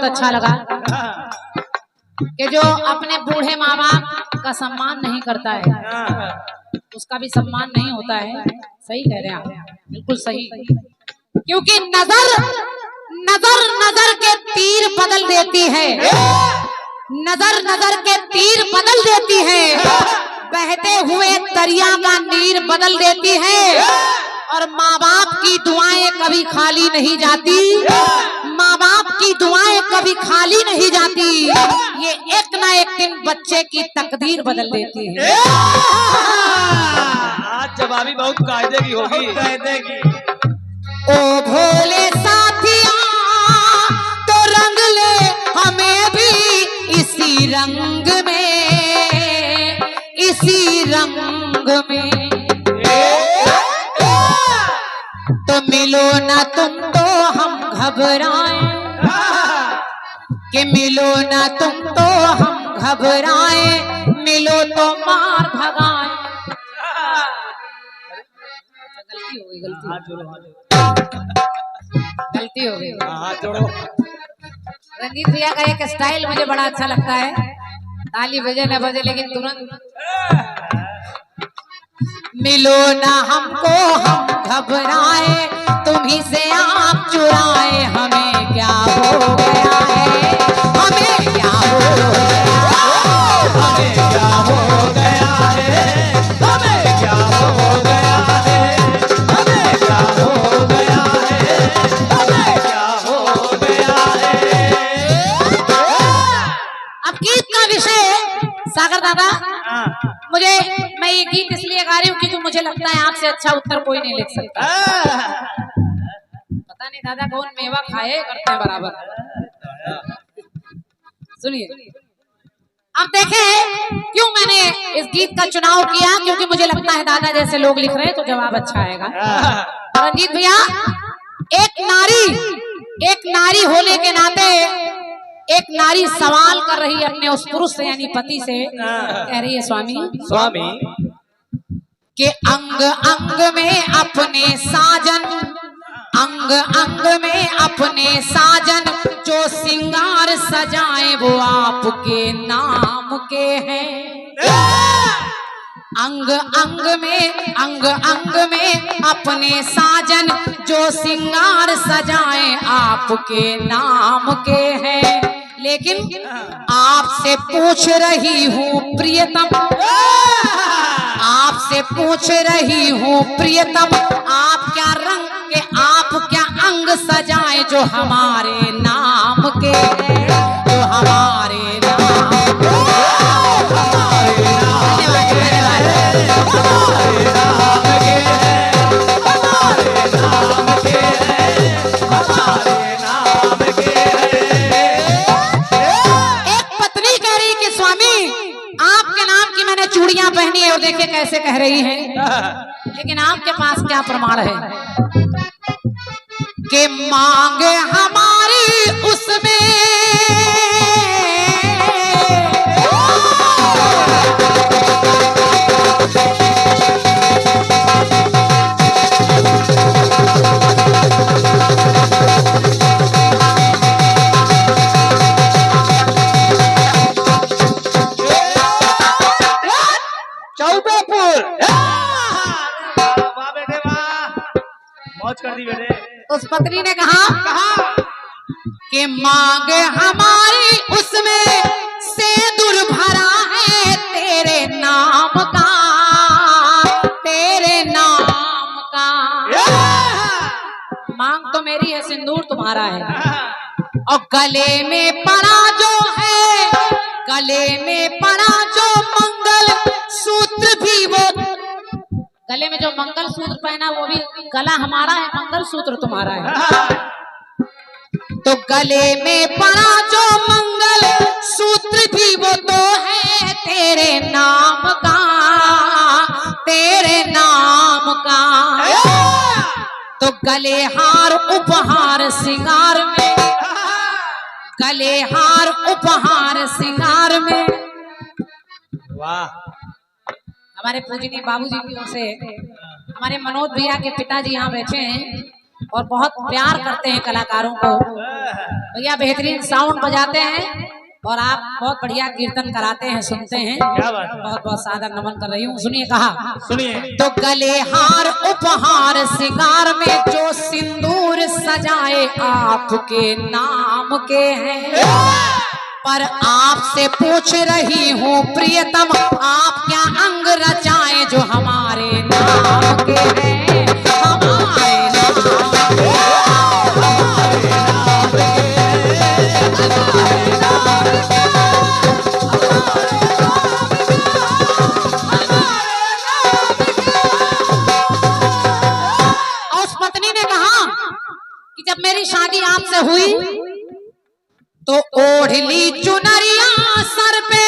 बहुत अच्छा लगा कि जो अपने बूढ़े माँ बाप का सम्मान नहीं करता है उसका भी सम्मान नहीं होता है। सही कह रहे हैं आप, बिल्कुल सही। क्योंकि नजर नजर नजर के तीर बदल देती है, नजर नजर के तीर बदल देती है, बहते हुए दरिया का नीर बदल देती है। और माँ बाप की दुआएं कभी खाली नहीं जाती, माँ बाप की दुआएं कभी खाली नहीं जाती। ये एक ना एक दिन बच्चे की तकदीर बदल देती है। आज जवाबी बहुत कायदे की होगी, कायदे की। ओ भोले साथिया तो रंग ले हमें भी इसी रंग में, इसी रंग में। तो मिलो ना तुम तो हम घबराएं, कि मिलो ना तुम तो हम घबराएं, मिलो तो मार भगाएं। गलती हो गई, गलती हो गई। रंजीत भैया का एक स्टाइल मुझे बड़ा अच्छा लगता है, ताली बजे न बजे लेकिन तुरंत मिलो ना हमको हम घबराए, तुम्ही से आप चुराए, हमें क्या हो गया है, हमें क्या हो गया, हमें क्या हो गया है, हमें क्या हो गया है, हमें क्या हो गया है, हमें क्या हो गया है। अब गीत का विषय सागर दादा, मुझे मैं ये गीत इसलिए गा रही हूँ क्योंकि मुझे लगता है आपसे अच्छा उत्तर कोई नहीं लिख सकता। पता नहीं दादा कौन मेवा खाए करते हैं बराबर। सुनिए, अब देखें क्यों मैंने इस गीत का चुनाव किया, क्योंकि मुझे लगता है दादा जैसे लोग लिख रहे हैं तो जवाब अच्छा आएगा। रंजीत भैया, एक नारी होने के नाते एक नारी सवाल कर रही है अपने उस पुरुष से यानी पति से, कह रही है स्वामी स्वामी के अंग अंग में अपने साजन, अंग अंग में अपने साजन, जो सिंगार सजाए वो आपके नाम के हैं। अंग अंग में अपने साजन, जो सिंगार सजाए आपके नाम के हैं। लेकिन आपसे पूछ रही हूँ प्रियतम, आपसे पूछ रही हूँ प्रियतम, आप क्या रंग के, आप क्या अंग सजाए जो हमारे नाम के हैं, जो हमारे नाम के चूड़ियां पहनी है और देखिए कैसे कह रही है, लेकिन आपके पास क्या प्रमाण है कि मांग हमारी उसमें कर दी बेटे। उस पत्नी ने कहा कि मांग हमारी उसमें सिंदूर भरा है तेरे नाम का, तेरे नाम का। मांग तो मेरी है, सिंदूर तुम्हारा है। और गले में पड़ा जो है, गले में पड़ा जो मंगल सूत्र भी वो, गले में जो मंगल सूत्र पहना वो भी गला हमारा है, मंगल सूत्र तुम्हारा है। तो गले में पड़ा जो मंगल सूत्र भी वो तो है तेरे नाम का, तेरे नाम का। तो गले हार उपहार सिंगार में, गले हार उपहार सिंगार में। वाह। हमारे पूजनीय बाबूजी की ओर से हमारे मनोज भैया के पिताजी यहाँ बैठे हैं, और बहुत प्यार करते हैं कलाकारों को। भैया बेहतरीन साउंड बजाते हैं और आप बहुत बढ़िया कीर्तन कराते हैं, सुनते हैं। बहुत बहुत सादर नमन कर रही हूँ। सुनिए कहा, सुनिए। तो गले हार उपहार सिंगार में जो सिंदूर सजाए आपके नाम के हैं, पर आपसे पूछ रही हूँ प्रियतम, आप क्या अंग रचाए जो हमारे नाम के हैं, हमारे नाम के हैं। उस पत्नी ने कहा कि जब मेरी शादी आपसे हुई तो ओढ़ ली चुनरिया सर पे,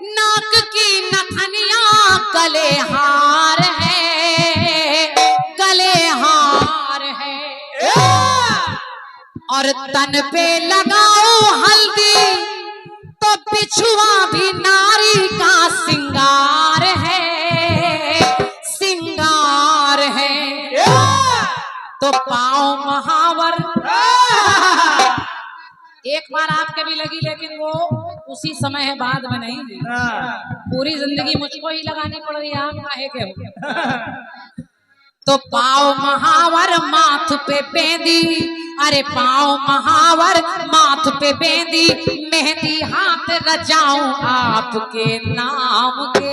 नाक की नथनिया गले हार है, गले हार है, और तन पे लगाओ हल्दी तो बिछुआ भी नारी का सिंगार है, सिंगार है। तो पाँव महावर एक बार आपके भी लगी, लेकिन वो उसी समय है, बाद में नहीं। पूरी जिंदगी मुझको ही लगानी पड़ रही है, आप काहे के हो। तो पाँव महावर माथ पे बेंदी, अरे पाँव महावर माथ पे बेंदी, मेहंदी हाथ रचाऊं आपके नाम के।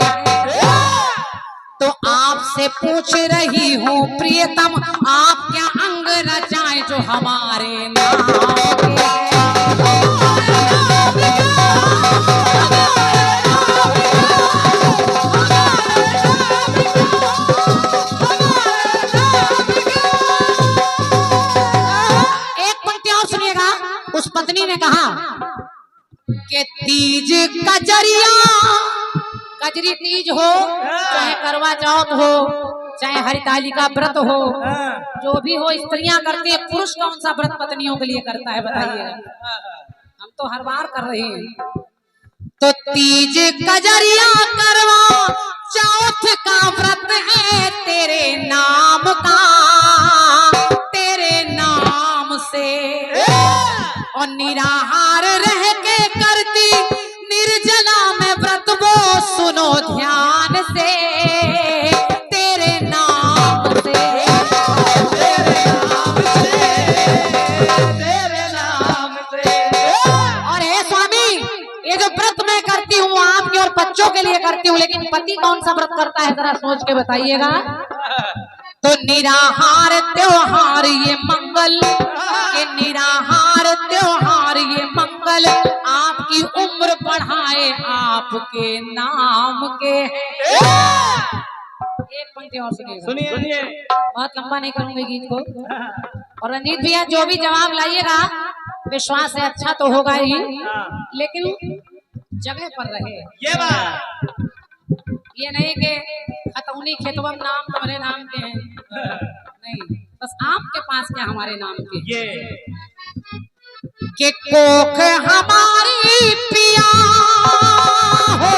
तो आपसे पूछ रही हूँ प्रियतम, आप क्या अंग रचाएं जो हमारे नाम के हैं। उस पत्नी ने कहा कि तीज कजरिया, कजरी तीज हो, चाहे करवा चौथ हो, चाहे हरितालिका व्रत हो, जो भी हो स्त्रियां करती है, पुरुष कौन सा व्रत पत्नियों के लिए करता है बताइए। हम तो हर बार कर रहे हैं। तो तीज कजरिया करवा चौथ का व्रत है तेरे नाम का, तेरे नाम से, और निराहार रह के करती निर्जला में व्रत वो सुनो ध्यान से, तेरे नाम से, तेरे नाम से, तेरे नाम से। और हे स्वामी, ये जो व्रत मैं करती हूँ आपके और बच्चों के लिए करती हूँ, लेकिन पति कौन सा व्रत करता है जरा सोच के बताइएगा। तो निराहार त्योहार ये मंगल, के निराहार त्योहार ये मंगल, आपकी उम्र बढ़ाए आपके नाम के। एक पंक्ति और सुनिए, बहुत लंबा नहीं करूंगी गीत को। और रंजीत भैया जो भी जवाब लाइएगा विश्वास है अच्छा तो होगा ही, लेकिन जगह पर रहे। ये बात, ये नहीं कि खतौनी खेतवम नाम तुम्हारे नाम के हैं, नहीं, बस आपके पास क्या हमारे नाम के। ये कि कोख हमारी पिया हो,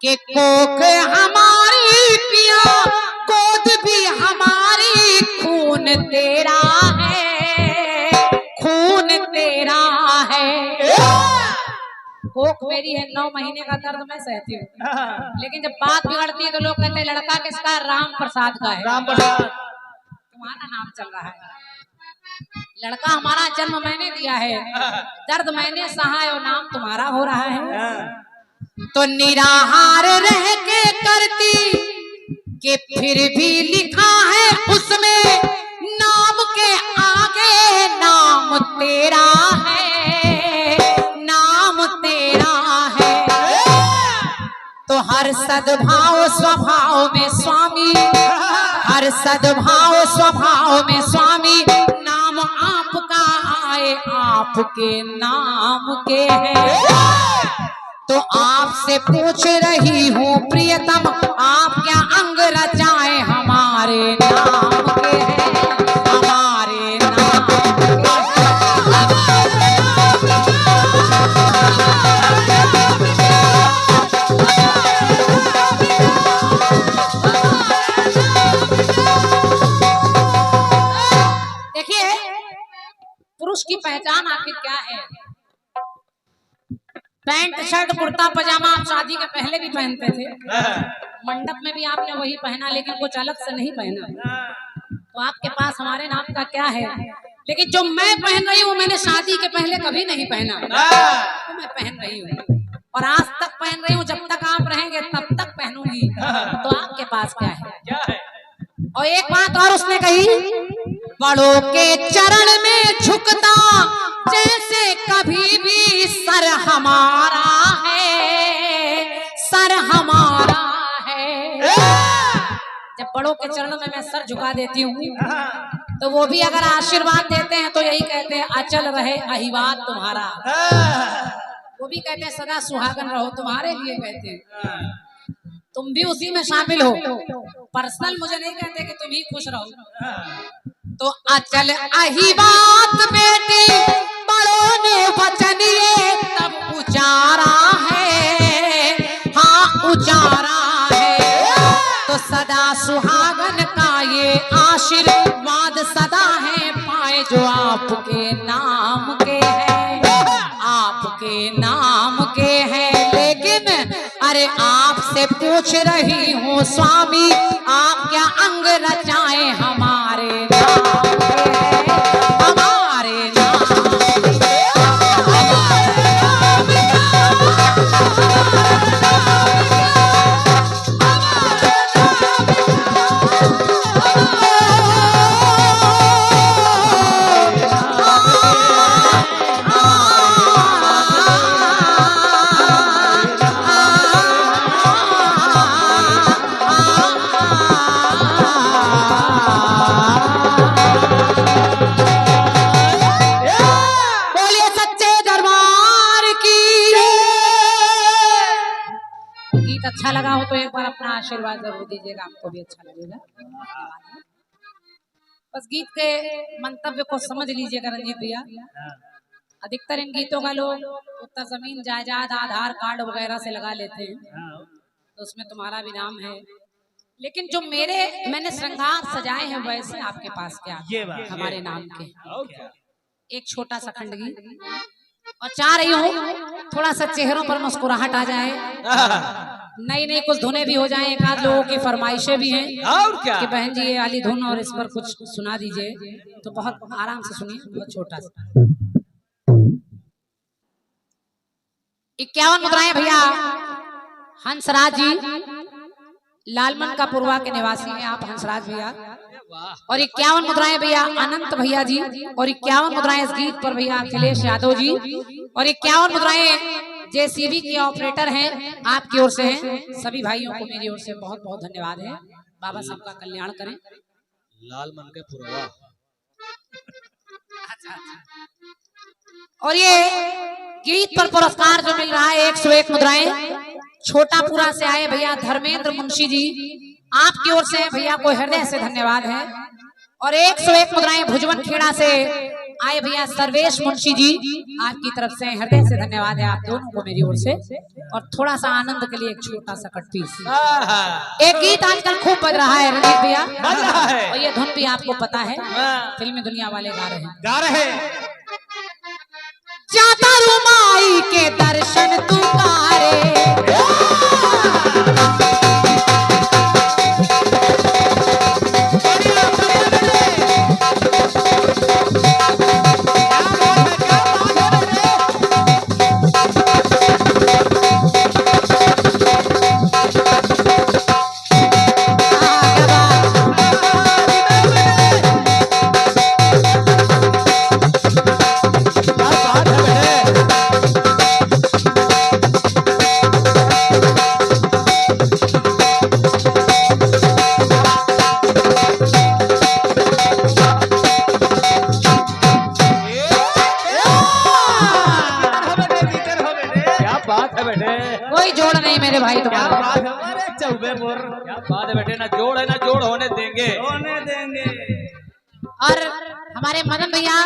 कि कोख हमारी पिया, गोद भी हमारी, खून तेरा है, खून तेरा है। कोख मेरी है, 9 महीने का दर्द मैं सहती हूँ, लेकिन जब बात बिगड़ती है तो लोग कहते हैं लड़का किसका, राम प्रसाद का है। राम प्रसाद तुम्हारा नाम चल रहा है। लड़का हमारा जन्म मैंने दिया है, दर्द मैंने सहा है और नाम तुम्हारा हो रहा है। तो निराहार रह के करती कि फिर भी लिखा है उसमें नाम के आगे नाम तेरा है, नाम तेरा है। तो हर सद्भाव स्वभाव में स्वामी, हर सद्भाव स्वभाव में स्वामी, नाम आपका आए आपके नाम के हैं। तो आपसे पूछ रही हूँ प्रियतम, आप क्या अंग रचाए हमारे नाम के हैं। क्या है। पैंट शर्ट कुर्ता पजामा आप शादी के पहले भी पहनते थे, मंडप में भी आपने वही पहना, लेकिन कुछ अलग से नहीं पहना। तो आपके पास हमारे नाम का क्या है। लेकिन जो मैं पहन रही हूँ मैंने शादी के पहले कभी नहीं पहना, तो मैं पहन रही हूँ और आज तक पहन रही हूँ, जब तक आप रहेंगे तब तक पहनूंगी। तो आपके पास क्या है। और एक बात और उसने कही, बड़ों के चरण में झुकता जैसे कभी भी सर हमारा है, सर हमारा है। जब बड़ों के चरणों में मैं सर झुका देती हूँ तो वो भी अगर आशीर्वाद देते हैं तो यही कहते हैं अचल रहे अहिवाद तुम्हारा। वो भी कहते हैं सदा सुहागन रहो, तुम्हारे लिए कहते हैं। तुम भी उसी में शामिल हो, पर्सनल मुझे नहीं कहते कि तुम ही खुश रहो। तो अचल अहिवाद बेटी बड़ों ने वचन ये तब उचारा है, हाँ उचारा है। तो सदा सुहागन का ये आशीर्वाद सदा है पाए जो आपके नाम के हैं, आपके नाम के हैं। लेकिन अरे आपसे पूछ रही हूँ स्वामी, आप क्या अंग रचाएं हमारे नाम के हैं, हमारे नाम के। अच्छा लगा हो तो एक बार अपना आशीर्वाद जरूर दीजिएगा, आपको भी अच्छा लगेगा। बस गीत के मंतव्य को समझ लीजिएगा रंजीत भैया। अधिकतर इन गीतों का लोग उत्तर जमीन जायदाद आधार कार्ड वगैरह से लगा लेते हैं, तो उसमें तुम्हारा भी नाम है। लेकिन जो मैंने श्रृंगार सजाए हैं वैसे आपके पास क्या हमारे नाम के। एक छोटा सा खंड गीत और चाह रही हूँ थोड़ा सा चेहरों पर मुस्कुराहट आ जाए, नई नई कुछ धुनें भी हो जाएं। एक आध लोगों की फरमाइशें भी हैं और क्या कि बहन जी ये वाली धुन और इस पर कुछ सुना दीजिए, तो बहुत आराम से सुनिए, बहुत छोटा सा। 51 मुद्राएं भैया हंसराज जी लालमन का पुरवा के निवासी हैं आप हंसराज भैया, और 51 मुद्राएं भैया अनंत भैया जी, और 51 मुद्राएं इस गीत पर भैया अखिलेश यादव जी, और 51 मुद्राएं जेसीबी के ऑपरेटर हैं आपकी ओर से हैं। सभी भाइयों को मेरी ओर से बहुत बहुत धन्यवाद है। बाबा सबका कल्याण करें। लालमन के पुरवा। और ये गीत पर पुरस्कार जो मिल रहा है 101 मुद्राएं छोटापुरा से आए भैया धर्मेंद्र मुंशी जी, आपकी ओर से भैया को हृदय से धन्यवाद है। और 101 मुद्राएं भुजबन खेड़ा से आए भैया सर्वेश मुंशी जी, आपकी तरफ से हृदय से धन्यवाद है आप दोनों को मेरी ओर से। और थोड़ा सा आनंद के लिए एक छोटा सा कट पीस। एक गीत आजकल खूब बज रहा है रंजीत भैया, और ये धुन भी आपको पता है, फिल्मी दुनिया वाले गा रहे हैं। जाता रुमाई के दर्शन तू करे, कोई जोड़ नहीं मेरे भाई तुम्हारा। क्या बात है बेटे, ना जोड़ है ना जोड़ होने देंगे। और हमारे मदन भैया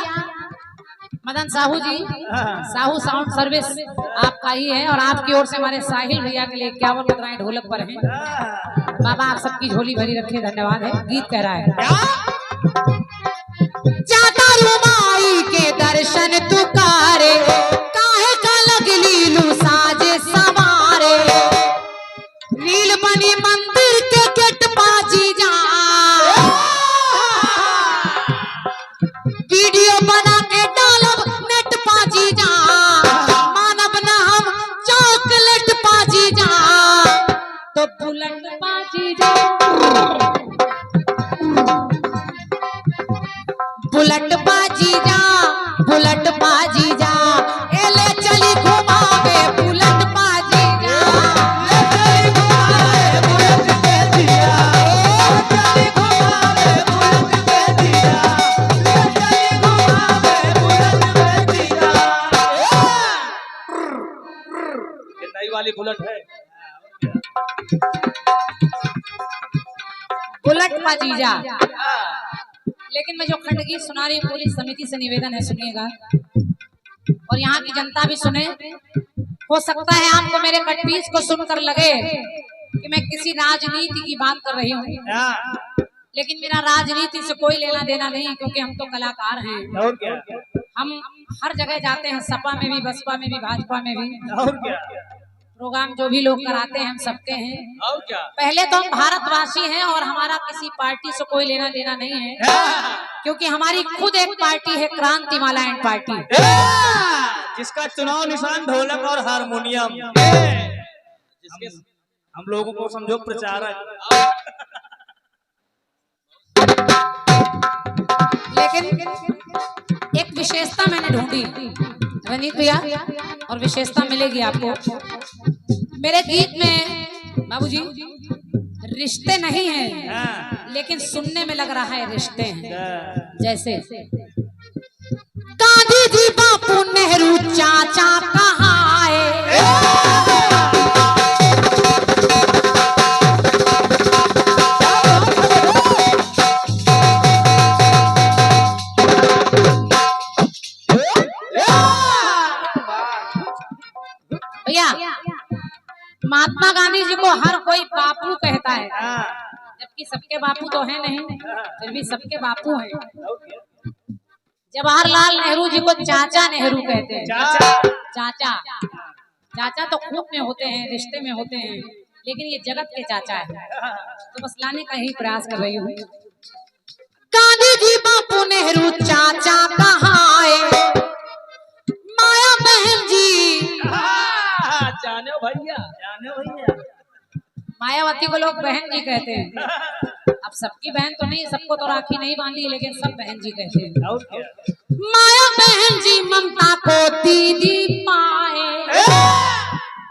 मदन साहू जी, साहू साउंड सर्विस आपका ही है, और आपकी ओर से हमारे साहिल भैया के लिए 51 मुद्राएं ढोलक पर हैं। बाबा आप सबकी झोली भरी रखिए, धन्यवाद है। गीत कह रहा है जाता रुमाई के दर्शन तू कर नई वाली बुलेट है। बुलेट का जीजा। लेकिन मैं जो खंडगीत सुना रही हूँ पूरी समिति से निवेदन है, सुनिएगा और यहाँ की जनता भी सुने। हो सकता है आपको मेरे कटपीस को सुनकर लगे कि मैं किसी राजनीति की बात कर रही हूँ, लेकिन मेरा राजनीति से कोई लेना देना नहीं, क्योंकि हम तो कलाकार हैं। और क्या? हम हर जगह जाते हैं, सपा में भी, बसपा में भी, भाजपा में भी। और क्या? प्रोग्राम जो भी लोग कराते हैं हम सबके हैं। और क्या? पहले तो हम भारतवासी हैं और हमारा किसी पार्टी से कोई लेना देना नहीं है, क्योंकि हमारी खुद एक पार्टी है, क्रांति मालायन पार्टी, जिसका चुनाव निशान ढोलक और हारमोनियम, जिसके हम लोगों को समझो प्रचारक। लेकिन एक विशेषता मैंने ढूंढी रनीत भैया, और विशेषता मिलेगी आपको। मेरे गीत में बाबूजी रिश्ते नहीं हैं, लेकिन सुनने में लग रहा है रिश्ते हैं। जैसे गांधी जी, बापू, नेहरू, चाचा कहाँ है? महात्मा गांधी जी को हर कोई बापू कहता है, जबकि सबके बापू तो है नहीं, फिर भी सबके बापू हैं। जवाहरलाल नेहरू जी को चाचा नेहरू कहते हैं। चाचा चाचा तो खूब में होते हैं, रिश्ते में होते हैं, लेकिन ये जगत के चाचा है, तो बस लाने का ही प्रयास कर रही हूँ। गांधी जी, बापू, नेहरू, चाचा कहाँ है? माया बहन जी, जाने भैया, जाने भैया। मायावती को लोग बहन जी कहते हैं। अब सबकी बहन तो नहीं, सबको तो राखी नहीं बांधी, लेकिन सब बहन जी कहते हैं। और क्या? माया बहन जी ममता को दीदी पाए।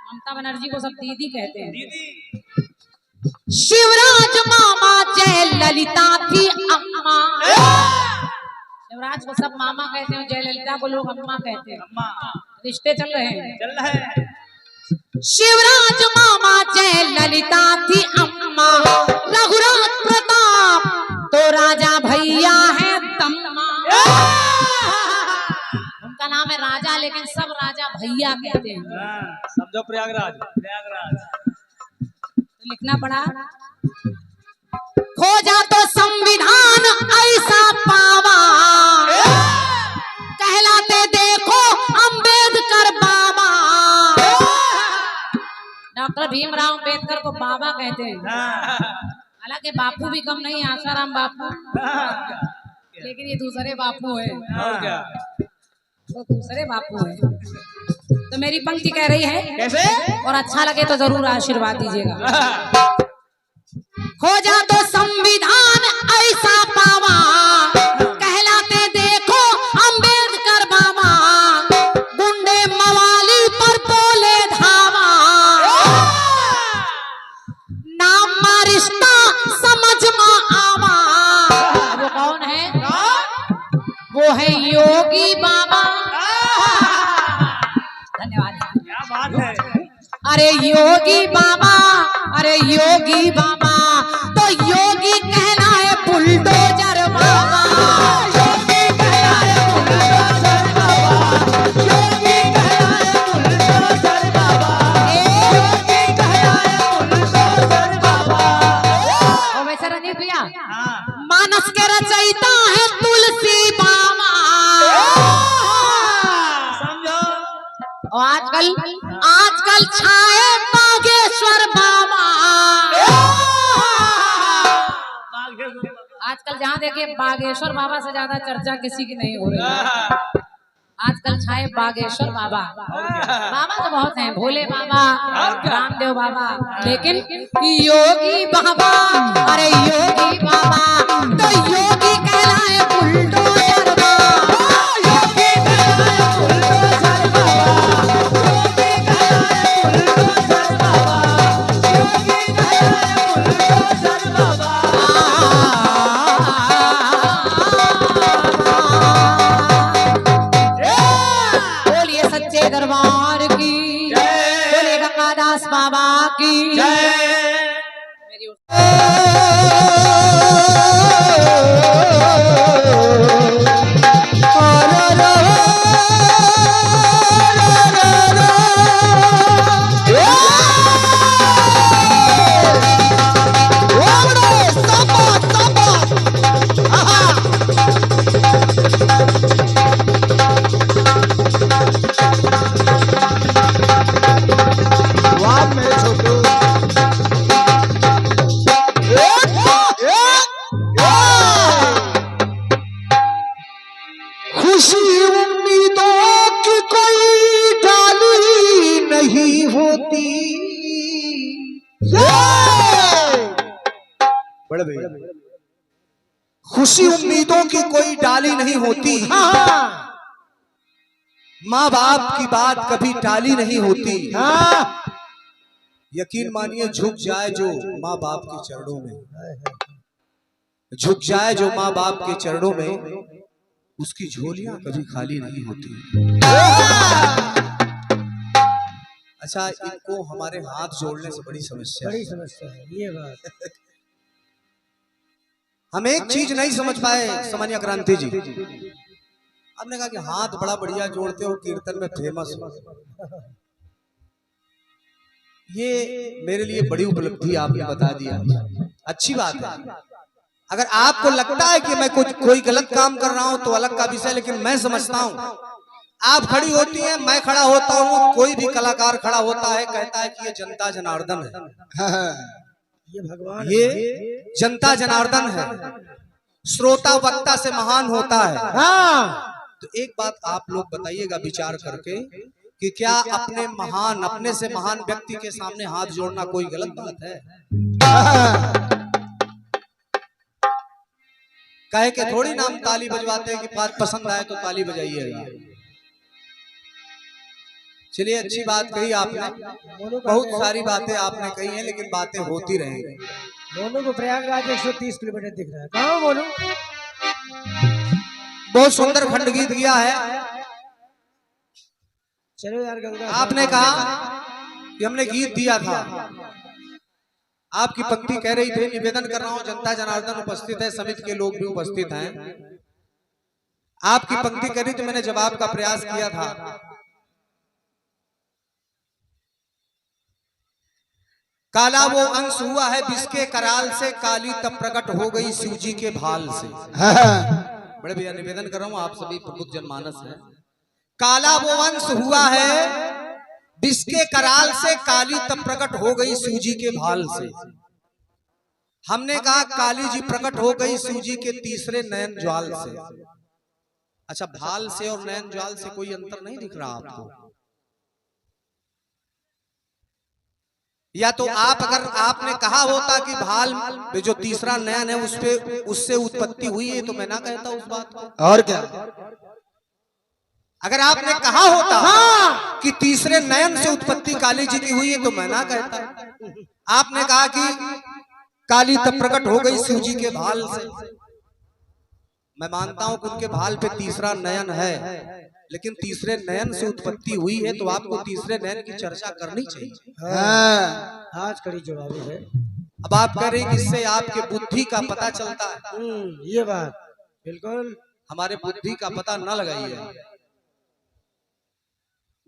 ममता बनर्जी को सब दीदी कहते हैं। दीदी। शिवराज मामा, जय ललिता थी अम्मा। शिवराज को सब मामा कहते हैं, जय ललिता को लोग अम्मा कहते हैं। अम्मा। रिश्ते चल रहे हैं, चल रहे हैं। शिवराज मामा, जय ललिता थी अम्मा। रघुराज प्रताप तो राजा भैया है तम्मा। उनका नाम है राजा, लेकिन सब राजा भैया कहते हैं। समझो प्रयागराज, प्रयागराज तो लिखना पड़ा। खोजा तो संविधान ऐसा पावा, कहलाते देखो अंबेडकर बाबा। डॉक्टर भीमराव अंबेडकर को बाबा कहते हैं, हालांकि बापू भी कम नहीं, आसाराम बापू, लेकिन ये दूसरे बापू है। और क्या? तो दूसरे बापू है। तो मेरी पंक्ति कह रही है कैसे? और अच्छा लगे तो जरूर आशीर्वाद दीजिएगा। खोजा तो संविधान ऐसा पावा, कहलाते देखो अंबेडकर बाबा। गुंडे मवाली पर बोले धावा, नाम रिश्ता समझ में आवा। वो कौन है? वो है योगी बाबा। धन्यवाद। क्या बात है? अरे योगी बाबा, अरे योगी बाबा, तो योगी कहलाए बुलडोजर बाबा। योगी कहलाए बुलडोजर बाबा, योगी कहलाए बुलडोजर बाबा, योगी कहलाए बुलडोजर बाबा। और वैसे रणजीत भैया, मानस के रचयिता है तुलसी बाबा। समझो। और आजकल छाए बागेश्वर बाबा। आजकल जहाँ देखिए बागेश्वर बाबा से ज्यादा चर्चा किसी की नहीं हो रही है। आजकल छाए बागेश्वर बाबा। बाबा तो बहुत हैं, भोले बाबा, रामदेव बाबा, लेकिन योगी बाबा, अरे योगी बाबा, तो योगी कहलाए बुलडोजर बाबा। योगी कहलाए बुलडोजर बाबा, योगी कहलाए बुलडोजर बाबा, योगी कहलाए बुलडोजर बाबा। बोलिए सच्चे दरबार की, बोलिए गंगा दास बाबा की जय। मेरी खुशी उम्मीदों की कोई डाली नहीं होती। बड़े भैया, खुशी उम्मीदों की कोई डाली नहीं होती। माँ बाप की बात कभी टाली नहीं होती। यकीन मानिए झुक जाए जो माँ बाप के चरणों में, झुक जाए जो माँ बाप के चरणों में, उसकी झोलियां कभी खाली नहीं होती। अच्छा, इनको हमारे हाथ जोड़ने से बड़ी समस्या है ये बात। हम एक चीज नहीं समझ पाए सामान्य क्रांति जी। आपने कहा कि हाथ बड़ा बढ़िया जोड़ते हो, कीर्तन में फेमस हो। ये मेरे लिए बड़ी उपलब्धि आपने बता दिया, अच्छी बात है। अगर आपको लगता है कि मैं कोई गलत काम कर रहा हूं तो अलग का विषय, लेकिन मैं समझता हूं आप खड़ी होती हैं, मैं खड़ा होता हूं, कोई भी कलाकार खड़ा होता है, कहता है कि ये जनता जनार्दन है, ये भगवान, ये जनता जनार्दन है, श्रोता वक्ता से महान होता है। तो एक बात आप लोग बताइएगा विचार करके कि क्या अपने महान, अपने से महान व्यक्ति के सामने हाथ जोड़ना कोई गलत बात है? कहे के थोड़ी नाम ताली बजवाते हैं कि बात पसंद आए तो ताली बजाइएगा। चलिए, अच्छी बात कही आपने, बहुत सारी बातें आपने कही हैं, लेकिन बातें होती रहेंगी। दोनों को प्रयागराज 130 किलोमीटर दिख रहा है। कहाँ बोलूं? बहुत सुंदर खंड गीत किया है। चलो यार गंगा। आपने कहा कि हमने गीत दिया था, आपकी पंक्ति कह रही थी, निवेदन कर रहा हूं, जनता जनार्दन उपस्थित है, समिति के लोग भी उपस्थित हैं। आपकी पंक्ति करी तो मैंने जवाब का प्रयास किया था। काला वो अंश हुआ है जिसके कराल से, काली तब प्रकट हो गई शिव जी के भाल से। बड़े भैया निवेदन कर रहा हूं, आप सभी प्रबुद्ध जनमानस हैं। काला वो अंश हुआ है जिसके कराल से, काली तब प्रकट हो गई शिव जी के भाल से। हमने कहा काली जी प्रकट हो गई शिव जी के तीसरे नयन ज्वाल से। अच्छा, भाल से और नयन ज्वाल से कोई अंतर नहीं दिख रहा आपको? या तो आप, अगर आपने कहा होता कि भाल में जो तीसरा नयन है उस पे, उससे उत्पत्ति हुई है, तो मैं ना कहता उस बात को। और क्या, अगर आपने कहा होता कि तीसरे नयन से उत्पत्ति काली जी की हुई है, तो मैं ना कहता। आपने कहा कि काली तब प्रकट हो गई शिव जी के भाल से। मैं मानता हूं कि उनके भाल पे तीसरा नयन है, लेकिन तीसरे नयन से उत्पत्ति हुई है, तो आपको तीसरे नयन की चर्चा करनी चाहिए। आज कड़ी जवाब है। अब आप कह रहे हैं कि इससे आपके बुद्धि का पता चलता है। ये बात बिल्कुल, हमारे बुद्धि का पता न लगाइए।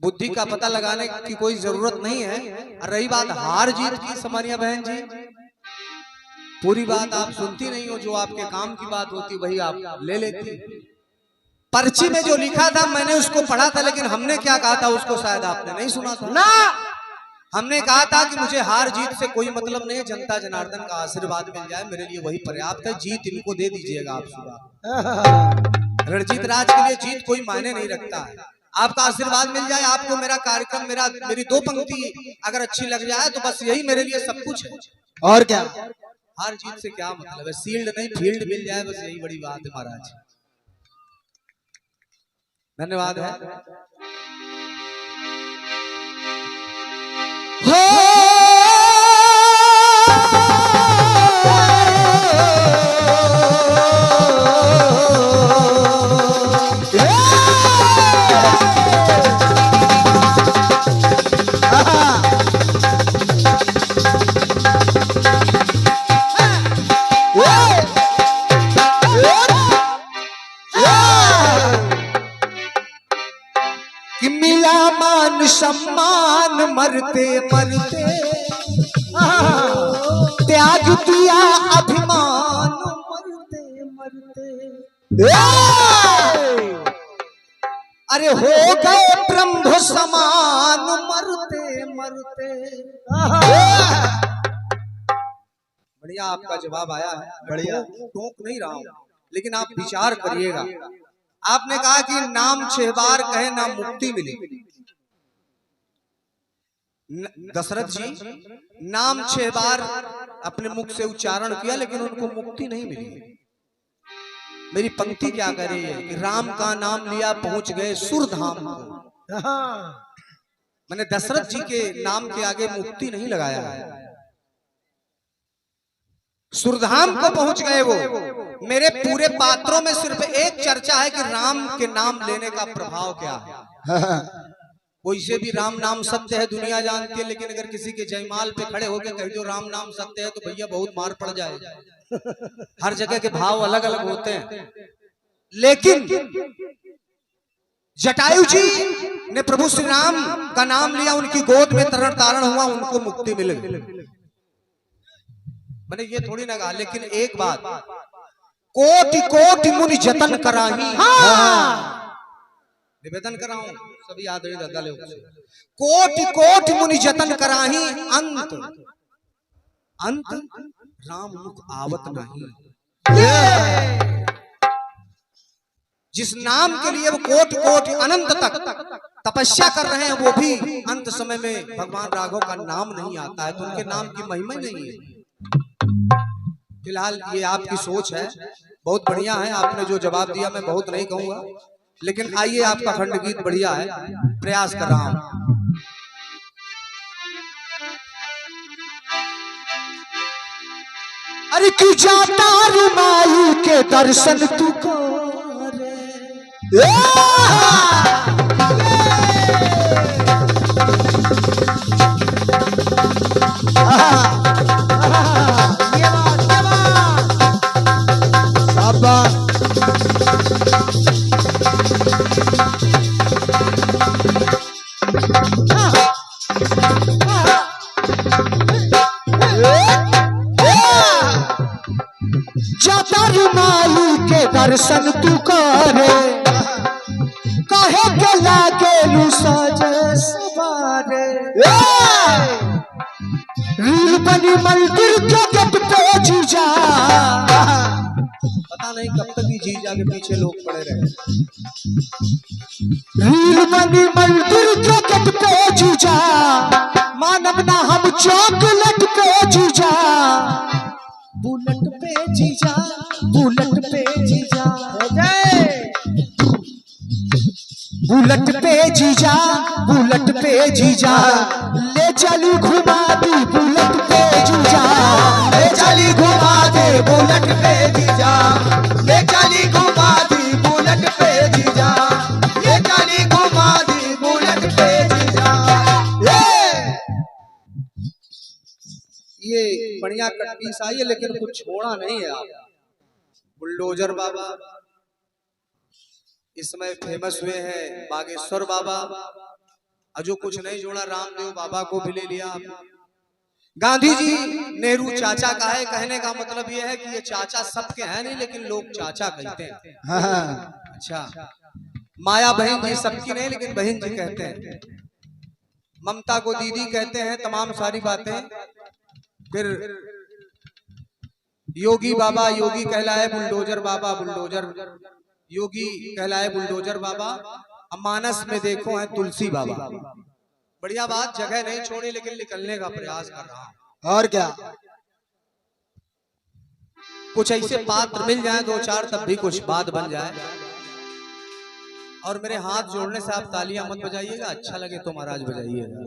बुद्धि का पता लगाने की कोई जरूरत नहीं है। और रही बात हार जीत की, समानिया बहन जी, पूरी बात आप सुनती नहीं हो। जो आपके काम की बात होती वही आप ले लेती। पर्ची में जो लिखा था मैंने उसको पढ़ा था, लेकिन हमने क्या कहा था उसको शायद आपने नहीं सुना था ना। हमने कहा था कि मुझे हार जीत से कोई मतलब नहीं है, जनता जनार्दन का आशीर्वाद मिल जाए मेरे लिए वही पर्याप्त है। जीत इनको दे दीजिएगा आप सुबह। रणजीत राज के लिए जीत कोई मायने नहीं रखता है। आपका आशीर्वाद मिल जाए, आपको मेरा कार्यक्रम, मेरी दो पंक्ति अगर अच्छी लग जाए तो बस यही मेरे लिए सब कुछ है। और क्या, हार जीत से क्या मतलब है? सील्ड नहीं फील्ड मिल जाए, बस यही बड़ी बात है महाराज। धन्यवाद है। मरते मरते त्याग दिया अभिमान मरते मरते अरे हो गए ब्रह्म समान मरते मरते। बढ़िया आपका जवाब आया है, बढ़िया, टोक नहीं रहा हूं, लेकिन आप विचार करिएगा। आपने कहा कि नाम 6 बार कहे ना मुक्ति मिली। दशरथ जी नाम 6 बार अपने मुख से उच्चारण किया लेकिन उनको मुक्ति नहीं मिली। मेरी पंक्ति क्या कह रही है कि राम का नाम लिया पहुंच गए सुरधाम को। मैंने दशरथ जी के नाम के आगे मुक्ति नहीं लगाया है, सुरधाम को पहुंच गए वो। मेरे पूरे पात्रों में सिर्फ एक चर्चा है कि राम के नाम लेने का प्रभाव क्या है। वैसे भी राम नाम सत्य है, दुनिया जानती है, लेकिन अगर किसी के जयमाल पे खड़े होकर कह दो राम नाम सत्य है तो भैया बहुत मार पड़ जाए। हर जगह के भाव अलग अलग होते हैं, लेकिन जटायु जी ने प्रभु श्री राम का नाम लिया, उनकी गोद में तरण तारण हुआ, उनको मुक्ति मिल गई। मैंने ये थोड़ी ना कहा, लेकिन एक बात, कोटि कोटि मुनि जतन कराही। निवेदन कराऊं सभी आदरणीय दादा लोग से, कोटि कोटि मुनि जतन कराही, अंत अंत राम मुख आवत नहीं। जिस नाम के लिए वो कोटि कोटि अनंत तक तपस्या कर रहे हैं, वो भी अंत समय में भगवान राघव का नाम नहीं आता है, तो उनके नाम की महिमा नहीं है। फिलहाल ये आपकी सोच है, बहुत बढ़िया है, आपने जो जवाब दिया मैं बहुत नहीं कहूंगा, लेकिन आइए आपका खंड गीत बढ़िया है, प्रयास कर रहा हूं। अरे की जाता रुमाई के दर्शन तू करे, जाता रुमाई के दर्शन तू करे, कहे के लागे लू सजे सवारे, रील बनी मंदिर के गप पे जीजा, पता नहीं कब तक ही जीजा के पीछे लोग पड़े रहे। रील बनी मंदिर के गप पे जीजा, मानव ना हम चॉकलेट पे जीजा, बुलेट पे जीजा, बुलेट पे जीजा, बुलेट पे जीजा, बुलेट पे जीजा, ले चली घुमा दी बुलेट पे जीजा, ले चली घुमा दे बुलेट पे जीजा, ले चली घुमा दी बुलेट पे जीजा, ले चली घुमा दी बुलेट पे जीजा। ये बढ़िया कटपीस आई है, लेकिन कुछ छोड़ा नहीं है आप। बुलडोजर बाबा इस समय फेमस हुए हैं, बागेश्वर बाबा, जो कुछ नहीं जोड़ा रामदेव बाबा को भी ले लिया। गांधी जी नेहरू चाचा का है, कहने का मतलब ये है कि ये चाचा सबके हैं नहीं, लेकिन लोग चाचा कहते हैं। अच्छा, माया बहन जी सबकी नहीं, लेकिन बहन जी कहते हैं। ममता को दीदी कहते हैं, तमाम सारी बातें। फिर योगी बाबा योगी कहलाए, बुलडोजर बाबा बुलडोजर, योगी कहलाए बुलडोजर बाबा। अब मानस में देखो है तुलसी बाबा। बढ़िया बात, जगह नहीं छोड़ी, लेकिन निकलने का प्रयास कर रहा हूं। और क्या, कुछ ऐसे पात्र मिल जाए 2-4, तब भी कुछ बात बन जाए। और मेरे हाथ जोड़ने से आप तालियां मत बजाइएगा, अच्छा लगे तो महाराज बजाइएगा,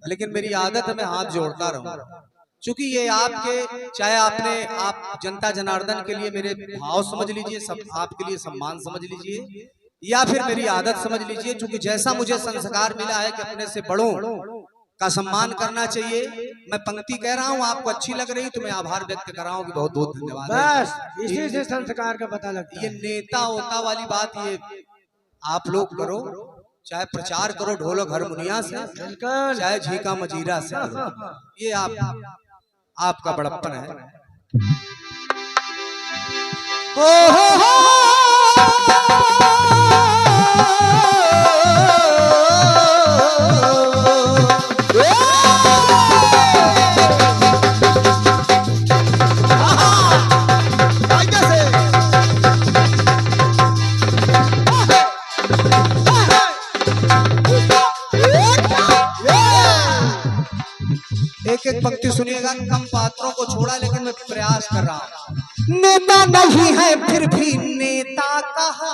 लेकिन मेरी आदत है मैं हाथ जोड़ता रहूं, क्योंकि ये आपके, चाहे आप जनता जनार्दन के लिए मेरे भाव समझ लीजिए, सब आपके लिए सम्मान समझ लीजिए, या फिर मेरी आदत समझ लीजिए, क्योंकि जैसा मुझे संस्कार मिला है कि अपने से बड़ों का सम्मान करना चाहिए। मैं पंक्ति कह रहा हूँ, आपको अच्छी लग रही तो मैं आभार व्यक्त कर रहा हूँ कि बहुत बहुत धन्यवाद। बस इसी से संस्कार का पता लगता है। ये नेता होता वाली बात ये आप लोग करो, चाहे प्रचार करो ढोलक हारमोनिया से, बिल्कुल। चाहे झीका मजीरा से, ये आपका बड़प्पन है। एक एक पंक्ति सुनिएगा। कम पात्रों को छोड़ा लेकिन मैं प्रयास कर रहा हूं। नेता नहीं है फिर भी नेता कहा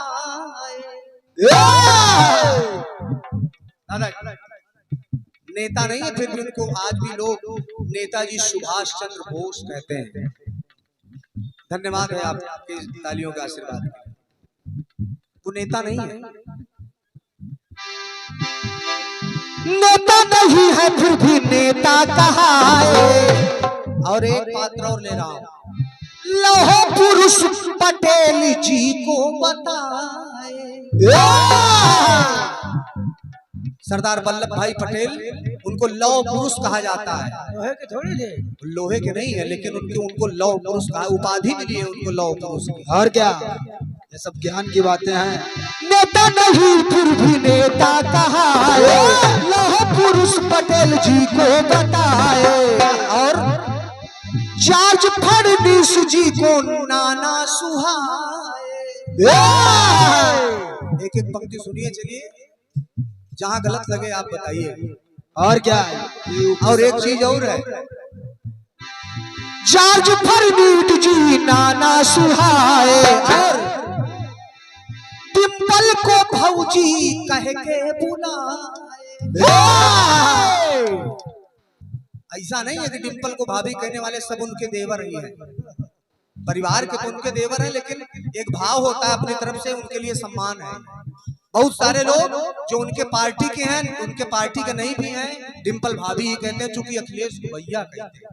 नेता नहीं है फिर भी उनको आज भी लोग नेताजी सुभाष चंद्र बोस कहते हैं। धन्यवाद है आपके तालियों का आशीर्वाद। वो नेता नहीं है, नेता नहीं है फिर भी नेता कहा है। और एक पात्र और ले रहा हूं। लौह पुरुष पटेल जी को बताए। सरदार वल्लभ भाई पटेल, उनको लौह पुरुष कहा जाता है। लोहे के थोड़ी थे, लोहे के नहीं है लेकिन उनको लौह पुरुष कहा, उपाधि मिली है उनको लौह पुरुष की। और क्या, ये सब ज्ञान की बातें हैं। नेता नहीं फिर भी नेता कहा है, लौह पुरुष पटेल जी को बताए। और जॉर्ज फडणवीस जी को नाना सुहाए। एक एक पंक्ति सुनिए, चलिए जहां गलत लगे आप बताइए। और क्या, और एक चीज और है। जॉर्ज फडणवीस जी नाना सुहाए। और डिम्पल को भौजी कह के बुलाए। ऐसा नहीं है कि डिम्पल को भाभी कहने वाले सब उनके देवर ही हैं। परिवार के तो उनके देवर हैं, लेकिन एक भाव होता है अपनी तरफ से, उनके लिए सम्मान है। बहुत सारे लोग जो उनके पार्टी के हैं, उनके पार्टी के नहीं भी हैं, डिम्पल भाभी ही कहते हैं, चूंकि अखिलेश को भैया कहते हैं।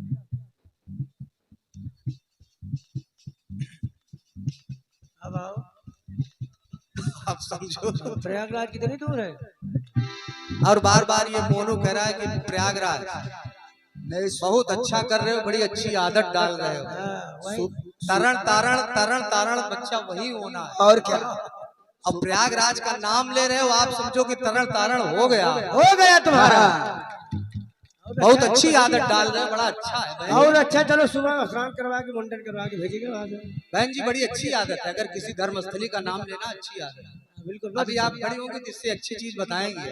अब आओ, आप समझो प्रयागराज कितनी दूर है? और बार बार ये मोनू कह रहा है कि प्रयागराज नहीं, बहुत अच्छा कर रहे हो, बड़ी अच्छी आदत डाल रहे हो। तरण तारण तरण तारण बच्चा वही होना है। और क्या, अब प्रयागराज का नाम ले रहे हो, आप समझो कि तरण तारण हो गया तुम्हारा। बहुत अच्छी आदत डाल रहे हो, बड़ा अच्छा है बहन। और अच्छा, चलो सुबह स्नान करवा के मुंडन करवा के भेजेंगे वहां से। बहन जी बड़ी अच्छी आदत है, अगर किसी धर्मस्थली का नाम लेना अच्छी आदत है। बिल्कुल, अभी आप खड़ी होंगी जिससे अच्छी चीज बताएंगे।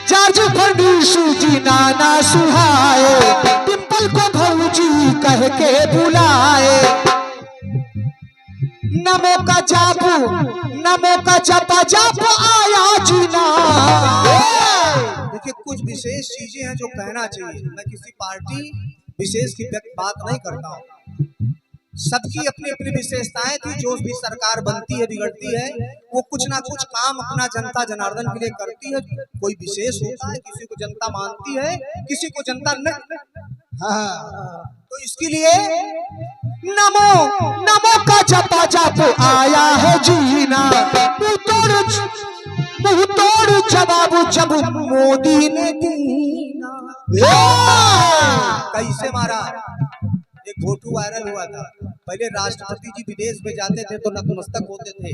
जॉर्ज फडणवीस जी नाना सुहाए, डिम्पल को भौजी कह के बुलाए। नमो का जापू, नमो का जपा जप आया जीना। देखिए कुछ विशेष चीजें हैं जो कहना चाहिए। मैं किसी पार्टी विशेष की बात नहीं करता हूँ, सबकी अपनी अपनी विशेषताएं थी। जो भी सरकार बनती है बिगड़ती है, वो कुछ ना कुछ काम अपना जनता जनार्दन के लिए करती है। कोई विशेष होता है, किसी को जनता मानती है, किसी को जनता न। तो इसके लिए नमो नमो का जपा जप आया है जीना। मुंह तोड़ जवाब जब मोदी ने दीना। कैसे मारा? एक फोटो वायरल हुआ था। पहले राष्ट्रपति जी विदेश में जाते थे तो नतमस्तक होते थे,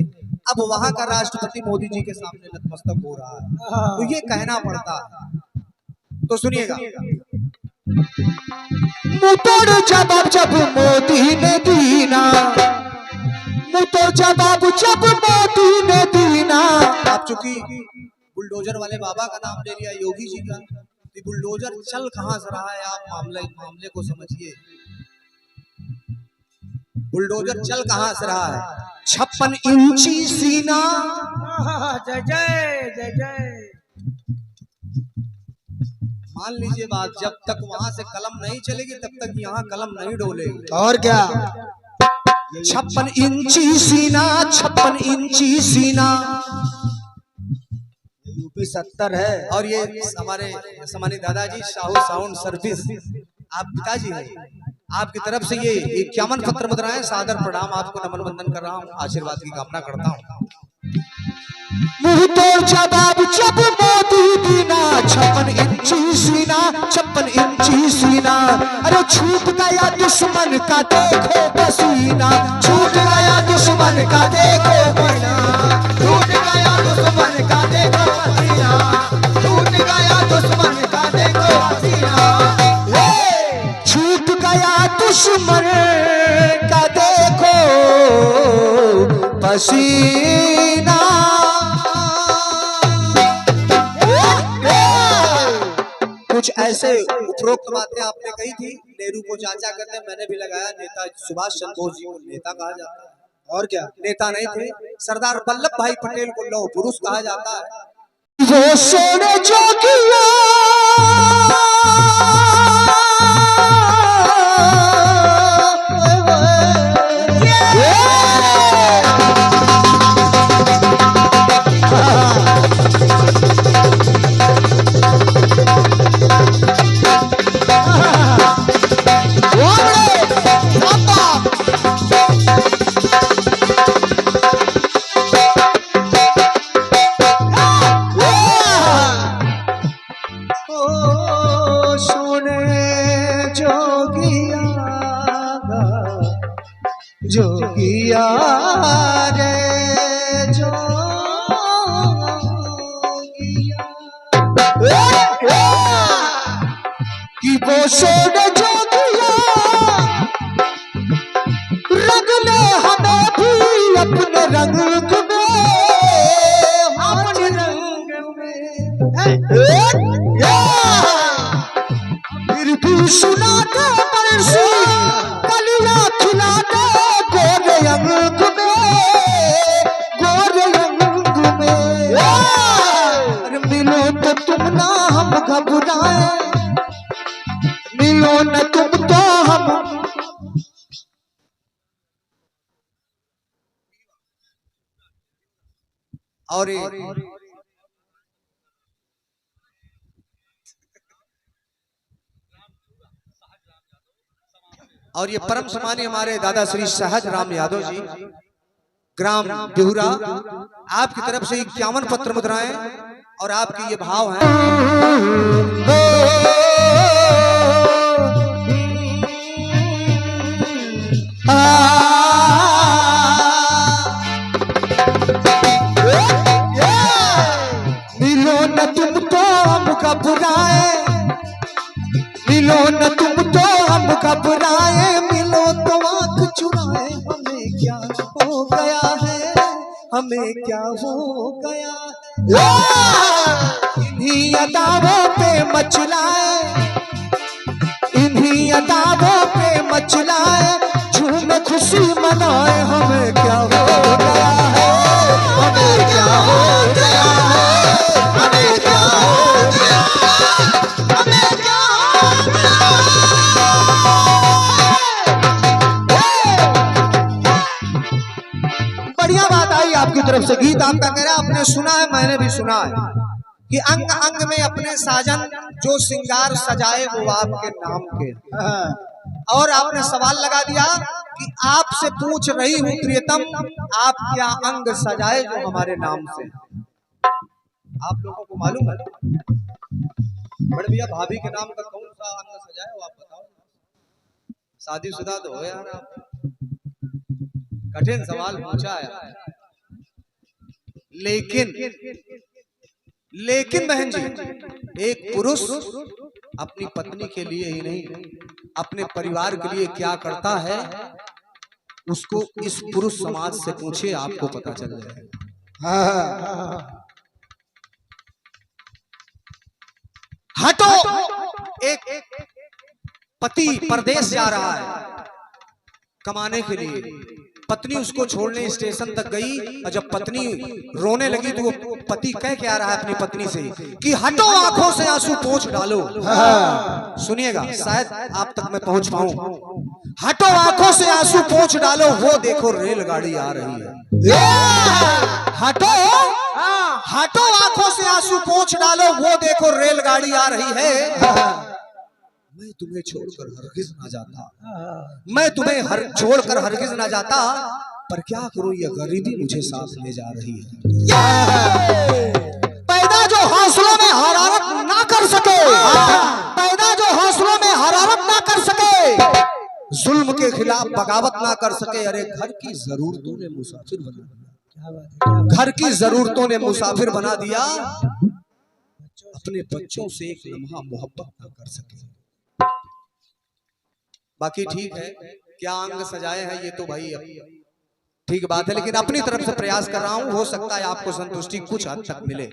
अब वहां का राष्ट्रपति मोदी जी के सामने नतमस्तक हो रहा है। तो ये कहना पड़ता है। तो सुनिएगा, मुतोड़ जवाब जब मोदी ने दीना, मुतोड़ जवाब जब मोदी ने दीना। आप चूंकि बुलडोजर वाले बाबा का नाम ले लिया, योगी जी का, तो बुलडोजर चल कहां से रहा है? आप मामले को समझिए। बुलडोजर चल कहां से रहा है? 56 इंची सीना। जय जय जय जय। मान लीजिए बात, जब तक वहां से कलम नहीं चलेगी तब तक यहाँ कलम नहीं डोलेगी। और क्या, 56 इंची सीना, 56 इंची सीना। यूपी 70 है। और ये हमारे सम्मानित दादाजी साहू साउंड सर्विस, आप पिताजी हैं, आपकी तरफ से ये 51 पत्र मुद्राएं, सादर प्रणाम, आपको नमन वंदन कर रहा हूँ, आशीर्वाद की कामना करता हूँ। मुंह तोड़ जवाब जब मोदी दीना 56 इंची सीना 56 इंची सीना। अरे छूट गया दुश्मन का देखो पसीना छूट गया दुश्मन का देखो पसीना छूट गया दुश्मन का देखो पसीना छूट गया दुश्मन का देखो पसीना छूट गया दुश्मन का देखो पसीना। कुछ ऐसे उपरोक्त बातें आपने कही थी। नेहरू को चाचा कहते हैं, मैंने भी लगाया। नेता सुभाष चंद्र बोस जी को नेता कहा जाता है और क्या नेता नहीं थे। सरदार वल्लभ भाई पटेल को लौह पुरुष कहा जाता है। वो सोने जोगिया जोगिया रे जोगिया कि वो सोने जोगिया रंग ले हमें भी अपने रंग में अपने रंग में फिर भी सुनाते परसी कलिया खिलाते गोरे अंग में अरे मिलो तो तुम ना हम घबराए मिलो न तुम तो हम और ये परम सम्मानीय हमारे दादा श्री सहज राम यादव जी ग्राम बिहुरा आपकी तरफ से 51 पत्र मुद्राएं और आपके ये भाव हैं। मिलो न तुम तो हम घबराए मिलो न तुम तो हम घबराए मिलो तो आंख चुराए हमें क्या हो गया है हमें क्या हो गया इन्हीं अदावों पे मचलाए इन्हीं अदावों पे मचलाए झूम खुशी मनाए हमें क्या हो गया है हमें क्या हो गया है हमें क्या हो गया हमें क्या बढ़िया बात आई आपकी तरफ से। गीत आपका कह रहा है आपने सुना है मैंने भी सुना है कि अंग अंग में अपने साजन जो श्रृंगार सजाए वो आपके नाम के। और आपने सवाल लगा दिया कि आपसे पूछ रही हूँ प्रियतम आप क्या अंग सजाए जो हमारे नाम से। आप लोगों को मालूम है बड़े भैया भाभी के नाम का कौन सा अंग सजाए वो आप बताओ। शादीशुदा तो हो यार आप कठिन सवाल पूछा है। लेकिन बहन जी एक पुरुष अपनी पत्नी के लिए ही नहीं अपने परिवार के लिए क्या करता है उसको इस पुरुष समाज से पूछे आपको पता चल जाएगा। हटो एक पति परदेश जा रहा है कमाने के लिए। पत्नी उसको छोड़ने स्टेशन तक गई और जब पत्नी रोने लगी तो वो पति कह के आ रहा है अपनी पत्नी से कि हटो आंखों से आंसू पोंछ डालो। सुनिएगा शायद आप तक मैं पहुंच पाऊं। हटो आंखों से आंसू पोंछ डालो वो देखो रेलगाड़ी आ रही है। हटो हटो आंखों से आंसू पोंछ डालो वो देखो रेलगाड़ी आ रही है। मैं तुम्हें छोड़कर हरगिज ना जाता मैं तुम्हें छोड़कर हरगिज ना जाता पर क्या करूं, ये गरीबी मुझे साथ ले जा रही है। पैदा जो हौसलों में हरारत ना कर सके, पैदा जो हौसलों में हरारत ना कर सके, जुल्म के खिलाफ बगावत ना कर सके। अरे घर की जरूरतों ने मुसाफिर बना दिया, घर की जरूरतों ने मुसाफिर बना दिया, अपने बच्चों से एक लम्हा मोहब्बत ना कर सके। बाकी ठीक है, क्या अंग सजाए हैं ये तो भाई ठीक बात है, लेकिन अपनी तरफ से प्रयास कर रहा हूं, हो सकता है आपको संतुष्टि कुछ हद तक मिले।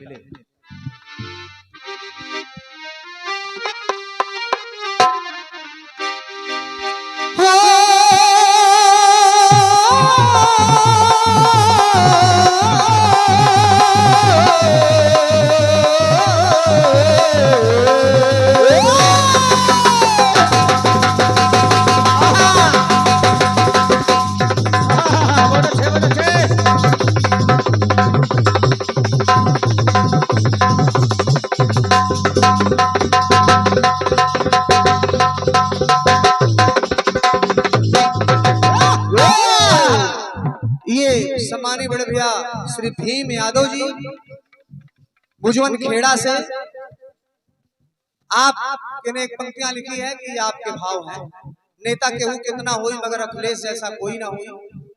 ये सम्मानी बड़े भैया श्री भीम यादव जी भुजवन खेड़ा से आपने एक पंक्तियां लिखी है कि आपके भाव हैं। नेता केहू कितना हुई मगर अखिलेश जैसा कोई ना हुई।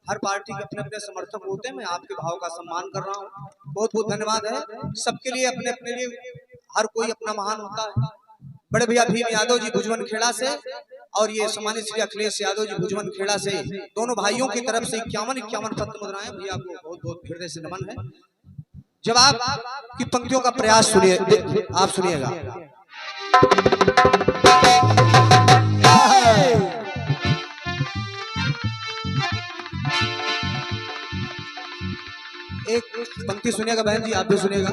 हर पार्टी के अपने अपने समर्थक होते हैं, मैं आपके भाव का सम्मान कर रहा हूँ, बहुत बहुत धन्यवाद है। सबके लिए अपने अपने लिए हर कोई अपना महान होता है। बड़े भैया भीम यादव जी भुजवन खेड़ा से और ये सम्मानित श्री अखिलेश यादव जी भुजवन खेड़ा से, दोनों भाइयों की तरफ से 51 पत्र मुद्राएं भैया को बहुत बहुत हृदय से नमन है। जब आप की पंक्तियों का प्रयास सुनिए, आप सुनिएगा। एक पंक्ति सुनिएगा बहन जी, आप भी सुनिएगा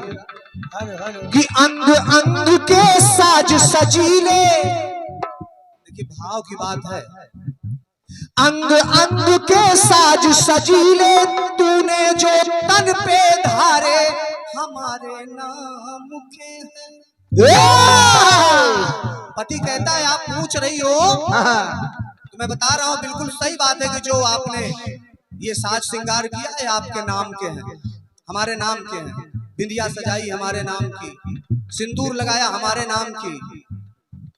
कि अंग अंग के साज सजीले, देखिए भाव की बात है, अंग अंग के साज सजीले तूने जो तन पे धारे हमारे नाम के हैं। पति कहता है आप पूछ रही हो तो मैं बता रहा हूं, बिल्कुल सही बात है कि जो आपने ये साज श्रृंगार किया है आपके नाम के हैं, हमारे नाम के हैं। बिंदिया सजाई हमारे नाम की, सिंदूर लगाया हमारे नाम की,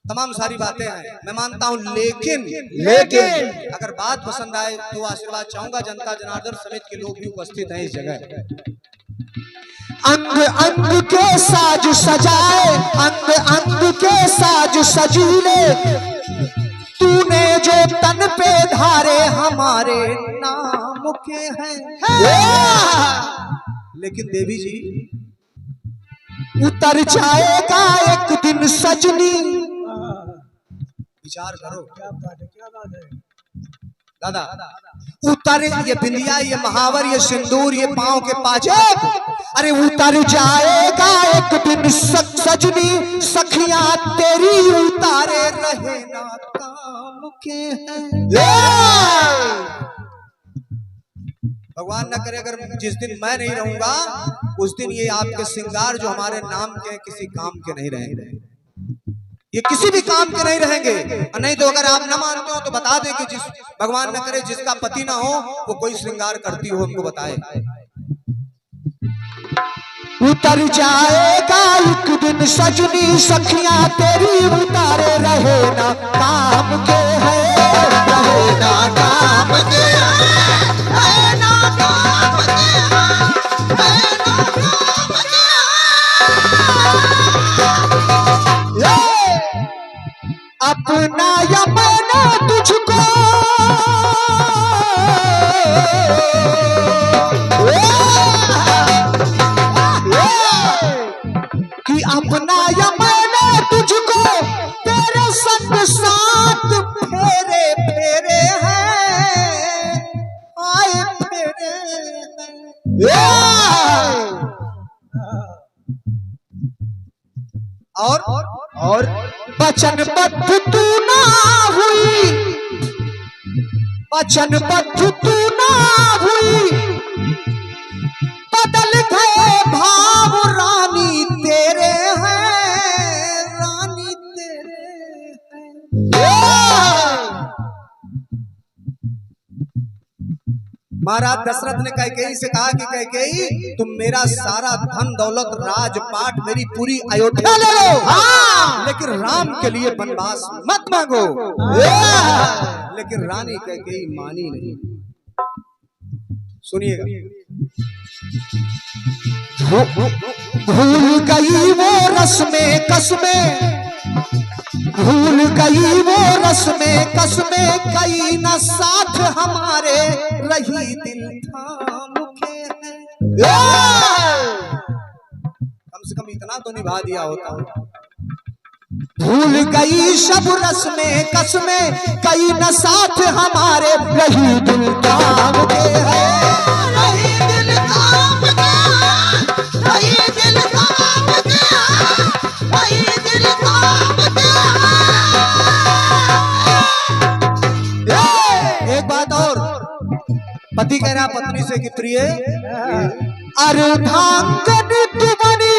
तमाम सारी बातें हैं, मैं मानता हूं। लेकिन अगर बात पसंद आए तो आशीर्वाद चाहूंगा। जनता जनार्दन समेत के लोग भी उपस्थित हैं इस जगह। अंग अंग के साज सजाए, अंग अंग के साज सजीले तूने जो तन पे धारे हमारे नाम के हैं। लेकिन देवी जी उतर जाएगा एक दिन सजनी, विचार करो क्या बात है, क्या बात है दादा। उतर ये बिंदिया, ये महावर, ये सिंदूर, ये पांव के पाजेब, अरे उतर जाएगा एक दिन सजनी, सखियां तेरी उतारे रहे ना काम के हैं। भगवान न करे अगर जिस दिन मैं नहीं रहूंगा उस दिन ये आपके श्रृंगार जो हमारे नाम के किसी काम के नहीं रहेंगे, ये किसी भी काम के नहीं रहेंगे। और नहीं तो अगर आप न मानते हो तो बता दें कि जिस भगवान न करे जिसका पति ना हो वो कोई श्रृंगार करती हो, हमको बताए। उतर जाएगा एक दिन सजनी, सखियां तेरी उतारे रहे ना काम के है, रहे ना काम के है, ना काम के है, ना काम के अपना यमना तुझको कि अपना यमना तुझको तेरे संग साथ फेरे फेरे हैं, आए फेरे हैं। और वचनबद्ध तू ना हुई, वचनबद्ध तू ना हुई, बदल गए भाव रानी तेरे हैं, रानी तेरे हैं। महाराज दशरथ ने कैकेयी से कहा कि कैकेयी तुम मेरा सारा धन दौलत राजपाट मेरी पूरी अयोध्या ले लो, लेकिन राम के लिए वनवास मत मांगो। लेकिन रानी कैकेयी मानी नहीं। सुनिएगा, भूल गई वो रस्में कसमें, भूल गई वो रस्में कसमें, कई न साथ हमारे रही दिल थाम के है। कम से कम इतना तो निभा दिया होता। भूल गई सब रस्में कसमें, कई न साथ हमारे रही दिल थाम के है, रही दिल थाम के, रही दिल थाम के, रही दिल थाम के। एक बात और, पति कह रहा पत्नी से कि प्रिय अर्धांगनी तुमनी,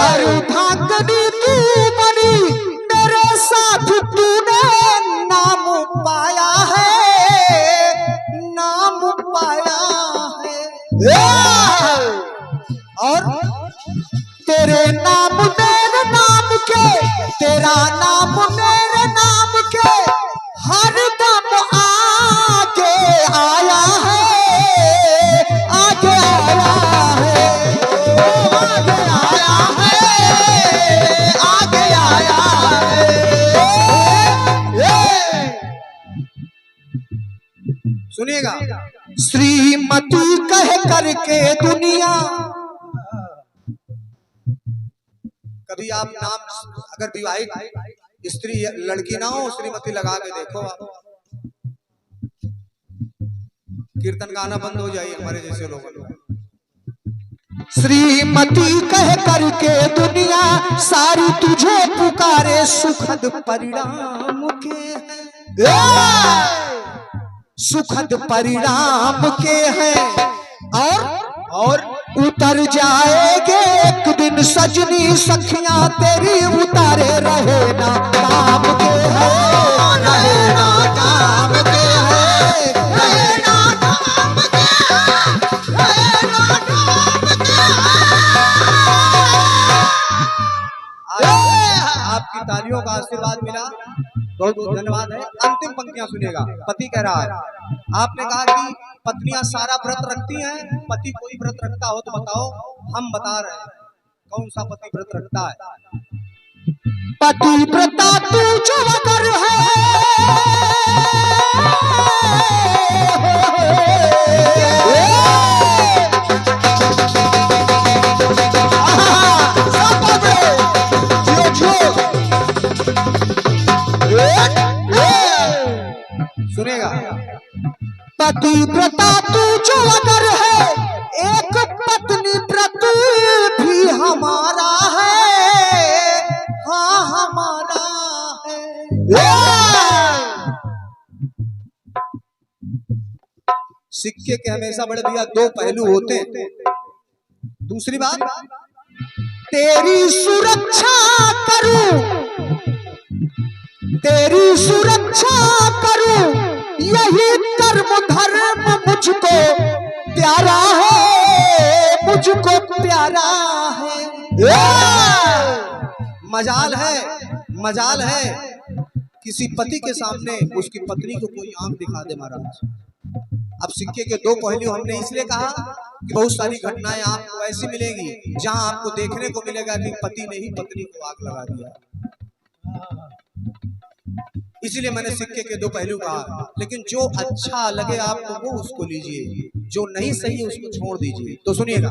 अर्धांगनी तुमनी, मेरे साथ तूने नाम पाया है, नाम पाया है। और तेरे नाम मेरे नाम के, तेरा नाम मेरे नाम के, हर दम आगे आया है, आगे आया है, आगे आया है, आगे आया है। सुनिएगा, श्रीमती कह करके दुनिया, कभी आप नाम अगर विवाहित स्त्री लड़की ना हो श्रीमती लगा के देखो, आप कीर्तन गाना बंद हो जाइए हमारे जैसे लोगों। श्रीमती कह करके दुनिया सारी तुझे पुकारे, सुखद परिणाम के है, सुखद परिणाम के हैं। और उतर जाएगे एक दिन सजनी सखियां तेरी, उतारे रहे ना काम के है, रहे ना काम के है, रहे ना काम के, रहे ना काम के। आपकी तालियों का आशीर्वाद मिला, बहुत बहुत धन्यवाद है। अंतिम पंक्तियां सुनिएगा। पति कह रहा है, आपने कहा कि पत्नियां सारा व्रत रखती हैं, पति कोई व्रत रखता हो तो बताओ, हम बता रहे हैं कौन सा पति व्रत रखता है। पतिव्रता तू जो अगर है, सुनेगा, पतिव्रता तू जो अगर है, एक पत्नी व्रत भी हमारा है, हाँ हमारा है। सिक्के के हमेशा बड़े भैया दो पहलू होते हैं। दूसरी बात, तेरी सुरक्षा करूं, तेरी सुरक्षा करूं, यही कर्म धर्म मुझको प्यारा है, मुझको प्यारा है। मजाल है किसी पति के सामने उसकी पत्नी को कोई आंख दिखा दे महाराज। अब सिक्के के दो पहलू हमने इसलिए कहा कि बहुत सारी घटनाएं आपको ऐसी मिलेगी जहां आपको देखने को मिलेगा कि पति ने ही पत्नी को आग लगा दिया। इसीलिए मैंने सिक्के के दो पहलू कहा। लेकिन जो अच्छा लगे आपको वो उसको लीजिए, जो नहीं सही उसको छोड़ दीजिए। तो सुनिएगा,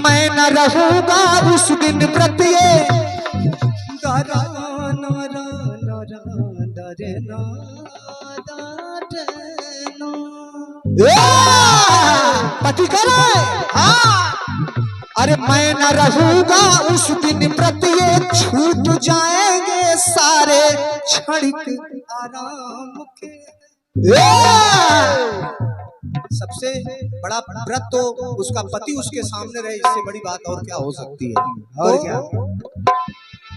मैं न रहूंगा उस दिन व्रत पति करे, अरे मैं न रहूंगा उस दिन व्रत, ये छूट जाएंगे सारे क्षणिक आराम के। सबसे बड़ा व्रत तो उसका पति उसके सामने रहे, इससे बड़ी बात और क्या हो सकती है। और क्या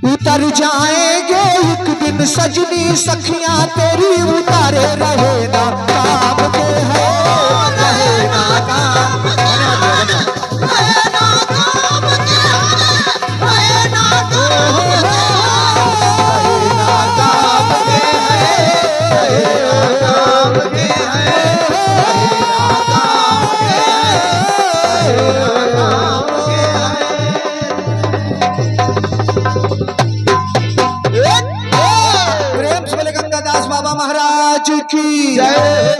उतर जाएंगे एक दिन सजनी सखियां तेरी उतारे रहे ना काम के है रहे ना काम रहे ना काम के रहे ना काम के रहे ना काम के प्रेम से बोले गंगादास बाबा महाराज की जय।